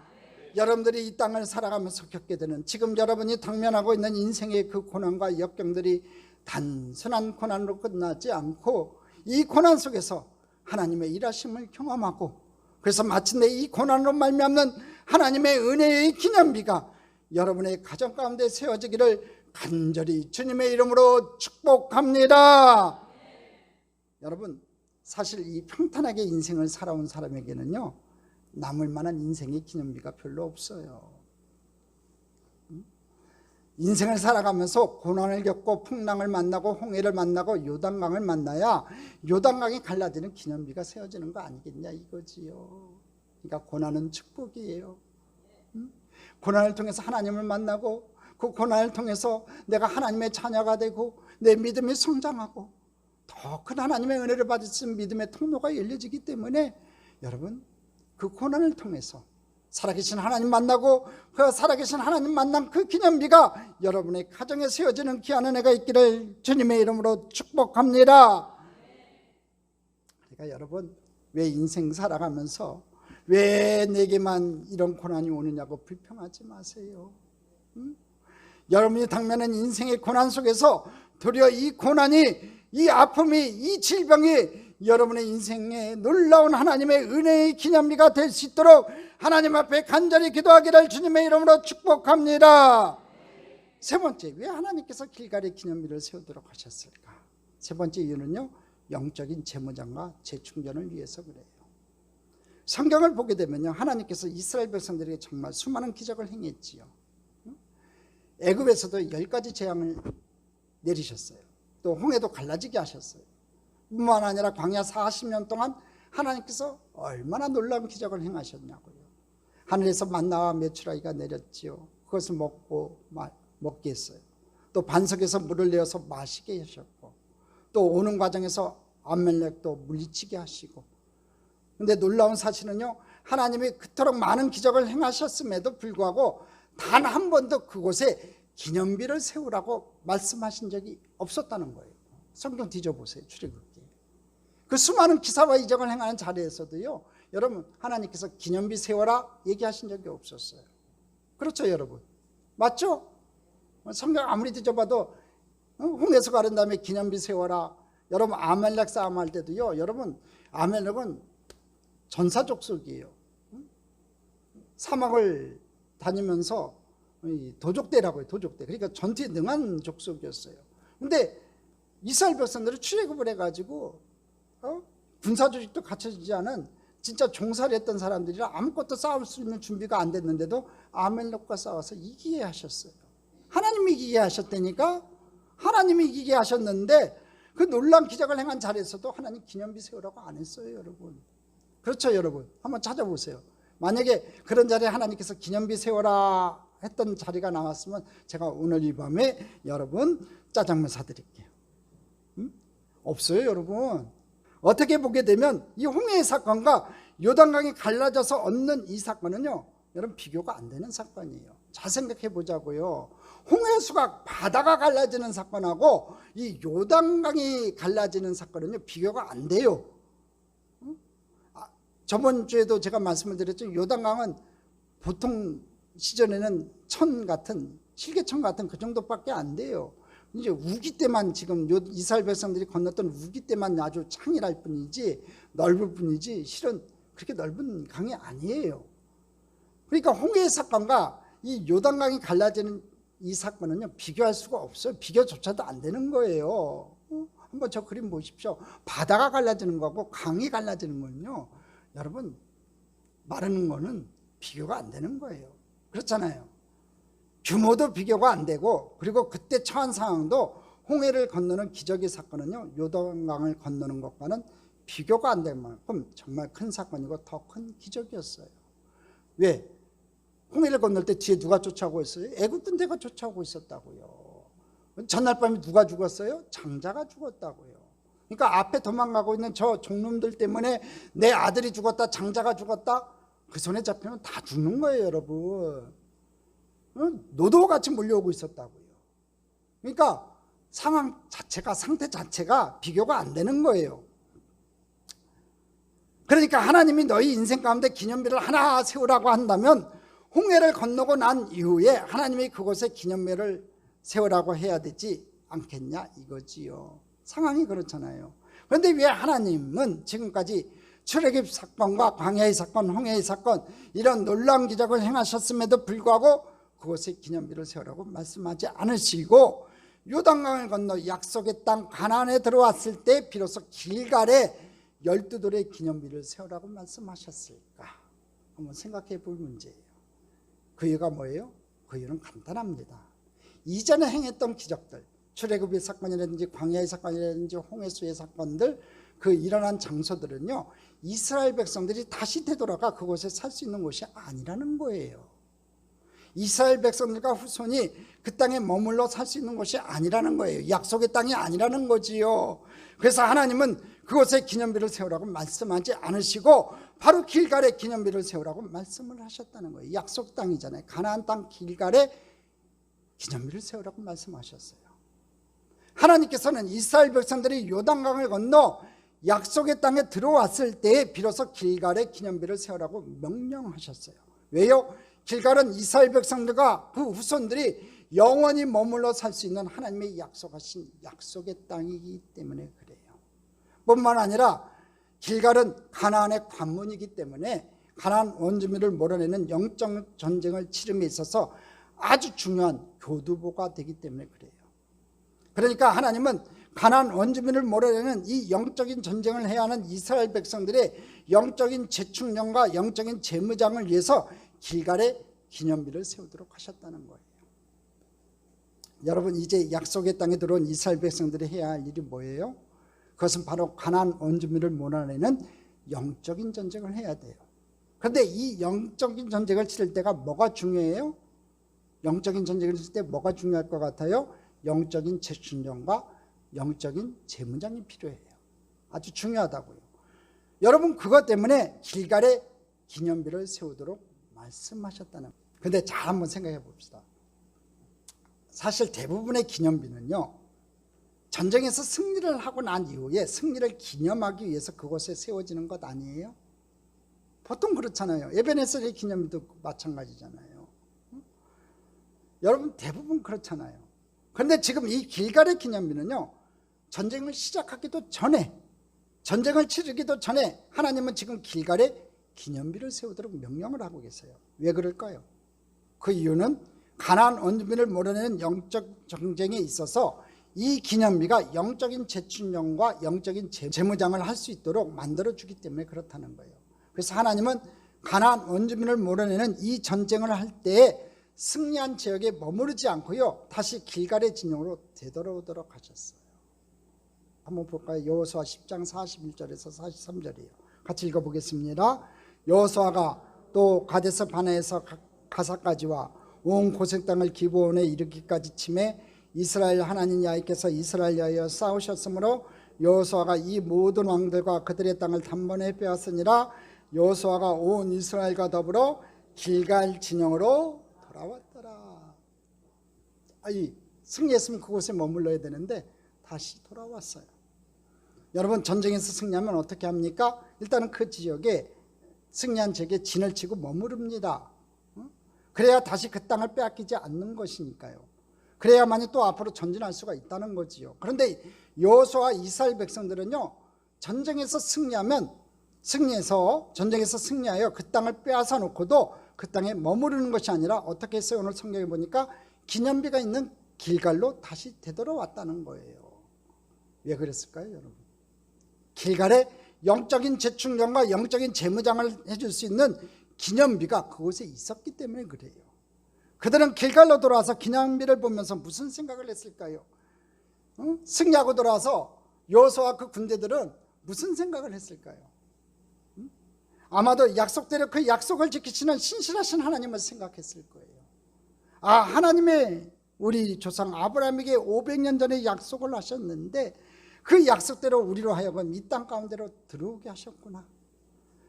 여러분들이 이 땅을 살아가면서 겪게 되는 지금 여러분이 당면하고 있는 인생의 그 고난과 역경들이 단순한 고난으로 끝나지 않고 이 고난 속에서 하나님의 일하심을 경험하고 그래서 마침내 이 고난으로 말미암는 하나님의 은혜의 기념비가 여러분의 가정 가운데 세워지기를 간절히 주님의 이름으로 축복합니다. 여러분, 사실 이 평탄하게 인생을 살아온 사람에게는요 남을 만한 인생의 기념비가 별로 없어요. 인생을 살아가면서 고난을 겪고 풍랑을 만나고 홍해를 만나고 요단강을 만나야 요단강이 갈라지는 기념비가 세워지는 거 아니겠냐 이거지요. 그러니까 고난은 축복이에요. 고난을 통해서 하나님을 만나고 그 고난을 통해서 내가 하나님의 자녀가 되고 내 믿음이 성장하고 더 큰 하나님의 은혜를 받을 수 있는 믿음의 통로가 열려지기 때문에 여러분 그 고난을 통해서 살아계신 하나님 만나고 그 살아계신 하나님 만난 그 기념비가 여러분의 가정에 세워지는 귀한 은혜가 있기를 주님의 이름으로 축복합니다. 그러니까 여러분 왜 인생 살아가면서 왜 내게만 이런 고난이 오느냐고 불평하지 마세요. 여러분이 당면한 인생의 고난 속에서 도리어 이 고난이 이 아픔이 이 질병이 여러분의 인생에 놀라운 하나님의 은혜의 기념비가 될 수 있도록 하나님 앞에 간절히 기도하기를 주님의 이름으로 축복합니다. 세 번째, 왜 하나님께서 길갈의 기념비를 세우도록 하셨을까? 세 번째 이유는요 영적인 재무장과 재충전을 위해서 그래요. 성경을 보게 되면요 하나님께서 이스라엘 백성들에게 정말 수많은 기적을 행했지요. 애굽에서도 10가지 재앙을 내리셨어요. 또 홍해도 갈라지게 하셨어요. 뿐만 아니라 광야 40년 동안 하나님께서 얼마나 놀라운 기적을 행하셨냐고요. 하늘에서 만나와 메추라기가 내렸지요. 그것을 먹게 했어요. 또 반석에서 물을 내어서 마시게 하셨고, 또 오는 과정에서 아말렉도 물리치게 하시고. 근데 놀라운 사실은요, 하나님이 그토록 많은 기적을 행하셨음에도 불구하고 단 한 번도 그곳에 기념비를 세우라고 말씀하신 적이 없었다는 거예요. 성경 뒤져보세요. 출애굽기. 그 수많은 기사와 이적을 행하는 자리에서도요, 여러분, 하나님께서 기념비 세워라 얘기하신 적이 없었어요. 그렇죠, 여러분? 맞죠? 성경 아무리 뒤져봐도 홍해서 가른 다음에 기념비 세워라. 여러분, 아말렉 싸움할 때도요, 여러분, 아말렉은 전사 족속이에요. 사막을 다니면서 도적대라고 해요. 도적대. 그러니까 전투에 능한 족속이었어요. 근데 이스라엘 백성들이 출애굽을 해가지고 군사 조직도 갖춰지지 않은 진짜 종살이 했던 사람들이라 아무것도 싸울 수 있는 준비가 안 됐는데도 아말렉과 싸워서 이기게 하셨어요. 하나님이 이기게 하셨다니까. 하나님이 이기게 하셨는데 그 놀라운 기적을 행한 자리에서도 하나님 기념비 세우라고 안 했어요, 여러분. 그렇죠, 여러분? 한번 찾아보세요. 만약에 그런 자리에 하나님께서 기념비 세워라 했던 자리가 나왔으면 제가 오늘 이 밤에 여러분 짜장면 사드릴게요. 없어요, 여러분. 어떻게 보게 되면 이 홍해의 사건과 요단강이 갈라져서 얻는 이 사건은요, 여러분 비교가 안 되는 사건이에요. 잘 생각해 보자고요. 홍해수가 바다가 갈라지는 사건하고 이 요단강이 갈라지는 사건은요, 비교가 안 돼요. 저번 주에도 제가 말씀을 드렸죠. 요단강은 보통 시절에는 천 같은, 실개천 같은 그 정도밖에 안 돼요. 이제 우기 때만, 지금 이스라엘 백성들이 건넜던 우기 때만 아주 창이랄 뿐이지, 넓을 뿐이지 실은 그렇게 넓은 강이 아니에요. 그러니까 홍해의 사건과 이 요단강이 갈라지는 이 사건은요, 비교할 수가 없어요. 비교조차도 안 되는 거예요. 한번 저 그림 보십시오. 바다가 갈라지는 거하고 강이 갈라지는 거는요, 여러분, 마르는 거는 비교가 안 되는 거예요. 그렇잖아요. 규모도 비교가 안 되고, 그리고 그때 처한 상황도 홍해를 건너는 기적의 사건은요, 요단강을 건너는 것과는 비교가 안 될 만큼 정말 큰 사건이고 더 큰 기적이었어요. 왜? 홍해를 건널 때 뒤에 누가 쫓아오고 있어요? 애굽 군대가 쫓아오고 있었다고요. 전날 밤에 누가 죽었어요? 장자가 죽었다고요. 그러니까 앞에 도망가고 있는 저 종놈들 때문에 내 아들이 죽었다, 장자가 죽었다, 그 손에 잡히면 다 죽는 거예요, 여러분. 노도같이 몰려오고 있었다고요. 그러니까 상황 자체가, 상태 자체가 비교가 안 되는 거예요. 그러니까 하나님이 너희 인생 가운데 기념비를 하나 세우라고 한다면 홍해를 건너고 난 이후에 하나님이 그곳에 기념비를 세우라고 해야 되지 않겠냐 이거지요. 상황이 그렇잖아요. 그런데 왜 하나님은 지금까지 출애굽 사건과 광야의 사건, 홍해의 사건, 이런 놀라운 기적을 행하셨음에도 불구하고 그곳에 기념비를 세우라고 말씀하지 않으시고 요단강을 건너 약속의 땅 가나안에 들어왔을 때 비로소 길갈에 12돌의 기념비를 세우라고 말씀하셨을까? 한번 생각해 볼 문제예요. 그 이유가 뭐예요? 그 이유는 간단합니다. 이전에 행했던 기적들, 출애굽의 사건이라든지 광야의 사건이라든지 홍해수의 사건들, 그 일어난 장소들은요, 이스라엘 백성들이 다시 되돌아가 그곳에 살 수 있는 곳이 아니라는 거예요. 이스라엘 백성들과 후손이 그 땅에 머물러 살 수 있는 곳이 아니라는 거예요. 약속의 땅이 아니라는 거지요. 그래서 하나님은 그곳에 기념비를 세우라고 말씀하지 않으시고 바로 길갈에 기념비를 세우라고 말씀을 하셨다는 거예요. 약속 땅이잖아요. 가나안 땅 길갈에 기념비를 세우라고 말씀하셨어요. 하나님께서는 이스라엘 백성들이 요단강을 건너 약속의 땅에 들어왔을 때 비로소 길갈에 기념비를 세우라고 명령하셨어요. 왜요? 길갈은 이스라엘 백성들과 그 후손들이 영원히 머물러 살 수 있는 하나님의 약속하신 약속의 땅이기 때문에 그래요. 뿐만 아니라 길갈은 가나안의 관문이기 때문에 가나안 원주민을 몰아내는 영적 전쟁을 치름에 있어서 아주 중요한 교두보가 되기 때문에 그래요. 그러니까 하나님은 가나안 원주민을 몰아내는 이 영적인 전쟁을 해야 하는 이스라엘 백성들의 영적인 재충전과 영적인 재무장을 위해서 길갈에 기념비를 세우도록 하셨다는 거예요. 여러분, 이제 약속의 땅에 들어온 이스라엘 백성들이 해야 할 일이 뭐예요? 그것은 바로 가나안 원주민을 몰아내는 영적인 전쟁을 해야 돼요. 그런데 이 영적인 전쟁을 치를 때가 뭐가 중요해요? 영적인 전쟁을 치를 때 뭐가 중요할 것 같아요? 영적인 재춘정과 영적인 재무장이 필요해요. 아주 중요하다고요. 여러분, 그것 때문에 길갈에 기념비를 세우도록 말씀하셨다는 거예요. 그런데 잘 한번 생각해 봅시다. 사실 대부분의 기념비는요, 전쟁에서 승리를 하고 난 이후에 승리를 기념하기 위해서 그곳에 세워지는 것 아니에요? 보통 그렇잖아요. 에베네셀의 기념비도 마찬가지잖아요. 여러분, 대부분 그렇잖아요. 그런데 지금 이 길갈의 기념비는요, 전쟁을 시작하기도 전에, 전쟁을 치르기도 전에 하나님은 지금 길갈에 기념비를 세우도록 명령을 하고 계세요. 왜 그럴까요? 그 이유는 가나안 원주민을 몰아내는 영적 전쟁에 있어서 이 기념비가 영적인 재춘령과 영적인 재무장을 할 수 있도록 만들어주기 때문에 그렇다는 거예요. 그래서 하나님은 가나안 원주민을 몰아내는 이 전쟁을 할 때에 승리한 지역에 머무르지 않고요, 다시 길갈의 진영으로 되돌아오도록 하셨어요. 한번 볼까요? 여호수아 10장 41절에서 43절이에요. 같이 읽어보겠습니다. 여호수아가 또 가데스 바네에서 가사까지와 온 고색 땅을 기브온에 이르기까지 치매 이스라엘 하나님 야훼께서 이스라엘 위하여 싸우셨으므로 여호수아가 이 모든 왕들과 그들의 땅을 단번에 빼앗으니라. 여호수아가 온 이스라엘과 더불어 길갈 진영으로 돌아왔더라. 승리했으면 그곳에 머물러야 되는데 다시 돌아왔어요. 여러분, 전쟁에서 승리하면 어떻게 합니까? 일단은 그 지역에, 승리한 지역에 진을 치고 머무릅니다. 그래야 다시 그 땅을 빼앗기지 않는 것이니까요. 그래야만이 또 앞으로 전진할 수가 있다는 거지요. 그런데 여호수아와 이스라엘 백성들은요, 전쟁에서 전쟁에서 승리하여 그 땅을 빼앗아 놓고도 그 땅에 머무르는 것이 아니라 어떻게 했어요? 오늘 성경에 보니까 기념비가 있는 길갈로 다시 되돌아왔다는 거예요. 왜 그랬을까요, 여러분? 길갈에 영적인 재충전과 영적인 재무장을 해줄 수 있는 기념비가 그곳에 있었기 때문에 그래요. 그들은 길갈로 돌아와서 기념비를 보면서 무슨 생각을 했을까요? 승리하고 돌아와서 여호수아와 그 군대들은 무슨 생각을 했을까요? 아마도 약속대로 그 약속을 지키시는 신실하신 하나님을 생각했을 거예요. 하나님의 우리 조상 아브라함에게 500년 전에 약속을 하셨는데 그 약속대로 우리로 하여금 이 땅 가운데로 들어오게 하셨구나.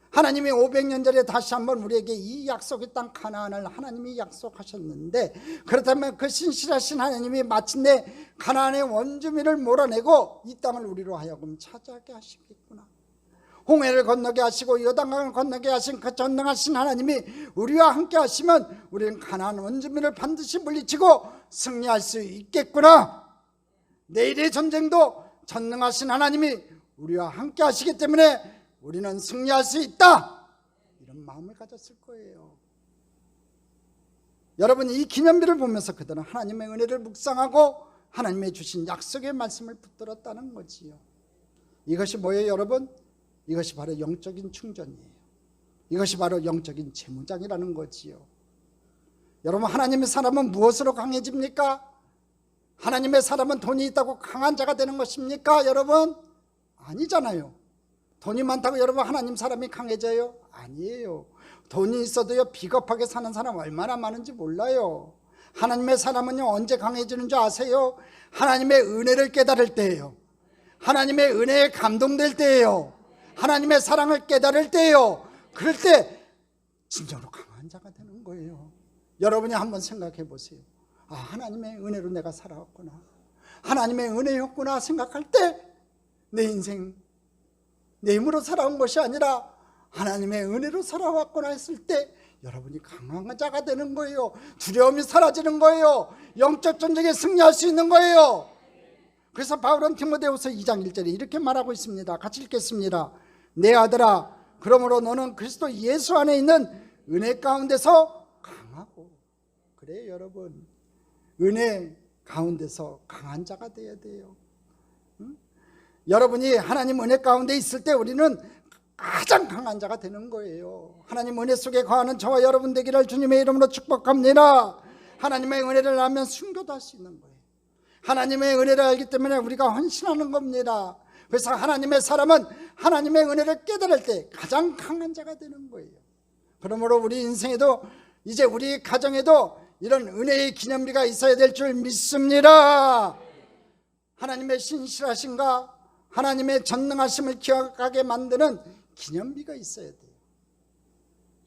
하나님이 500년 전에 다시 한번 우리에게 이 약속의 땅 가나안을 하나님이 약속하셨는데, 그렇다면 그 신실하신 하나님이 마침내 가나안의 원주민을 몰아내고 이 땅을 우리로 하여금 차지하게 하시겠구나. 홍해를 건너게 하시고 요단강을 건너게 하신 그 전능하신 하나님이 우리와 함께 하시면 우리는 가나안 원주민을 반드시 물리치고 승리할 수 있겠구나. 내일의 전쟁도 전능하신 하나님이 우리와 함께 하시기 때문에 우리는 승리할 수 있다, 이런 마음을 가졌을 거예요. 여러분, 이 기념비를 보면서 그들은 하나님의 은혜를 묵상하고 하나님의 주신 약속의 말씀을 붙들었다는 거지요. 이것이 뭐예요, 여러분? 이것이 바로 영적인 충전이에요. 이것이 바로 영적인 재무장이라는 거지요. 여러분, 하나님의 사람은 무엇으로 강해집니까? 하나님의 사람은 돈이 있다고 강한 자가 되는 것입니까, 여러분? 아니잖아요. 돈이 많다고 여러분 하나님 사람이 강해져요? 아니에요. 돈이 있어도요, 비겁하게 사는 사람 얼마나 많은지 몰라요. 하나님의 사람은요, 언제 강해지는 줄 아세요? 하나님의 은혜를 깨달을 때예요. 하나님의 은혜에 감동될 때예요. 하나님의 사랑을 깨달을 때예요. 그럴 때 진정으로 강한 자가 되는 거예요. 여러분이 한번 생각해 보세요. 하나님의 은혜로 내가 살아왔구나, 하나님의 은혜였구나 생각할 때 내 인생 내 힘으로 살아온 것이 아니라 하나님의 은혜로 살아왔구나 했을 때 여러분이 강한 자가 되는 거예요. 두려움이 사라지는 거예요. 영적 전쟁에 승리할 수 있는 거예요. 그래서 바울은 디모데후서 2장 1절에 이렇게 말하고 있습니다. 같이 읽겠습니다. 내 아들아, 그러므로 너는 그리스도 예수 안에 있는 은혜 가운데서 강하고. 그래요, 여러분. 은혜 가운데서 강한 자가 되어야 돼요. 여러분이 하나님 은혜 가운데 있을 때 우리는 가장 강한 자가 되는 거예요. 하나님 은혜 속에 거하는 저와 여러분 되기를 주님의 이름으로 축복합니다. 하나님의 은혜를 알면 순교도 할 수 있는 거예요. 하나님의 은혜를 알기 때문에 우리가 헌신하는 겁니다. 그래서 하나님의 사람은 하나님의 은혜를 깨달을 때 가장 강한 자가 되는 거예요. 그러므로 우리 인생에도 이제 우리 가정에도 이런 은혜의 기념비가 있어야 될 줄 믿습니다. 하나님의 신실하심과 하나님의 전능하심을 기억하게 만드는 기념비가 있어야 돼요.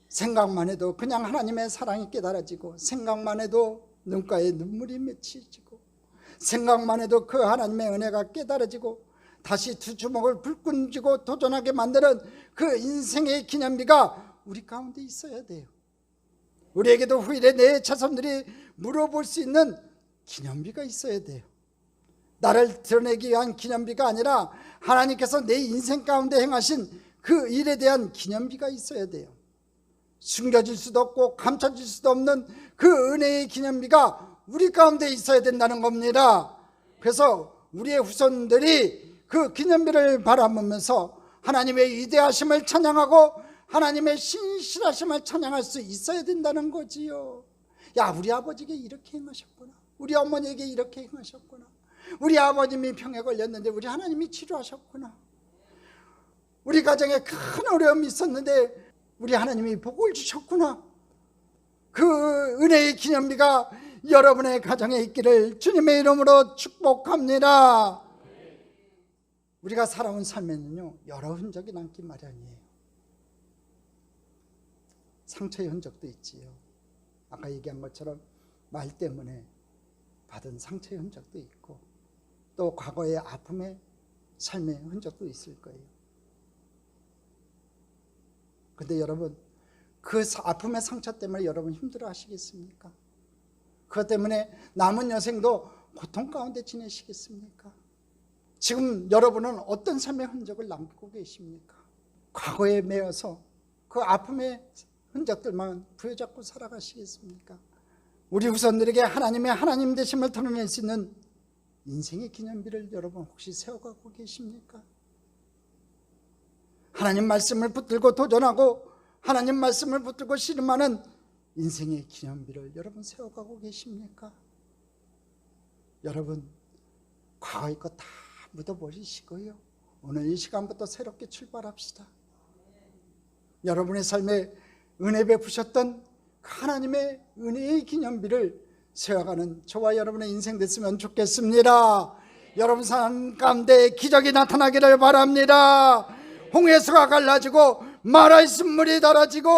생각만 해도 그냥 하나님의 사랑이 깨달아지고, 생각만 해도 눈가에 눈물이 맺히지고, 생각만 해도 그 하나님의 은혜가 깨달아지고 다시 두 주먹을 불끈 쥐고 도전하게 만드는 그 인생의 기념비가 우리 가운데 있어야 돼요. 우리에게도 후일에 내 자손들이 물어볼 수 있는 기념비가 있어야 돼요. 나를 드러내기 위한 기념비가 아니라 하나님께서 내 인생 가운데 행하신 그 일에 대한 기념비가 있어야 돼요. 숨겨질 수도 없고 감춰질 수도 없는 그 은혜의 기념비가 우리 가운데 있어야 된다는 겁니다. 그래서 우리의 후손들이 그 기념비를 바라보면서 하나님의 위대하심을 찬양하고 하나님의 신실하심을 찬양할 수 있어야 된다는 거지요. 야, 우리 아버지에게 이렇게 행하셨구나, 우리 어머니에게 이렇게 행하셨구나, 우리 아버님이 병에 걸렸는데 우리 하나님이 치료하셨구나, 우리 가정에 큰 어려움이 있었는데 우리 하나님이 복을 주셨구나. 그 은혜의 기념비가 여러분의 가정에 있기를 주님의 이름으로 축복합니다. 우리가 살아온 삶에는요, 여러 흔적이 남기 마련이에요. 상처의 흔적도 있지요. 아까 얘기한 것처럼 말 때문에 받은 상처의 흔적도 있고, 또 과거의 아픔의 삶의 흔적도 있을 거예요. 근데 여러분, 그 아픔의 상처 때문에 여러분 힘들어 하시겠습니까? 그것 때문에 남은 여생도 고통 가운데 지내시겠습니까? 지금 여러분은 어떤 삶의 흔적을 남기고 계십니까? 과거에 매여서 그 아픔의 흔적들만 부여잡고 살아가시겠습니까? 우리 후손들에게 하나님의 하나님 되심을 드러낼 수 있는 인생의 기념비를 여러분 혹시 세워가고 계십니까? 하나님 말씀을 붙들고 도전하고 하나님 말씀을 붙들고 씨름하는 인생의 기념비를 여러분 세워가고 계십니까? 여러분, 과거의 것 다 묻어버리시고요, 오늘 이 시간부터 새롭게 출발합시다. 여러분의 삶에 은혜 베푸셨던 하나님의 은혜의 기념비를 세워가는 저와 여러분의 인생 됐으면 좋겠습니다. 여러분 삶 가운데 기적이 나타나기를 바랍니다. 홍해수가 갈라지고 마라있은 물이 달아지고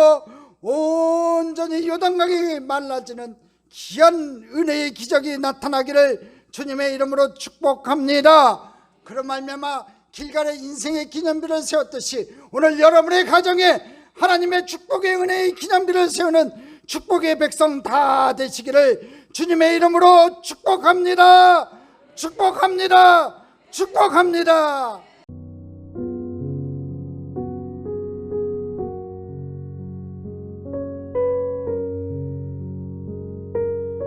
온전히 요단강이 말라지는 귀한 은혜의 기적이 나타나기를 주님의 이름으로 축복합니다. 그런 말미암아 길갈의 인생의 기념비를 세웠듯이 오늘 여러분의 가정에 하나님의 축복의 은혜의 기념비를 세우는 축복의 백성 다 되시기를 주님의 이름으로 축복합니다. 축복합니다. 축복합니다.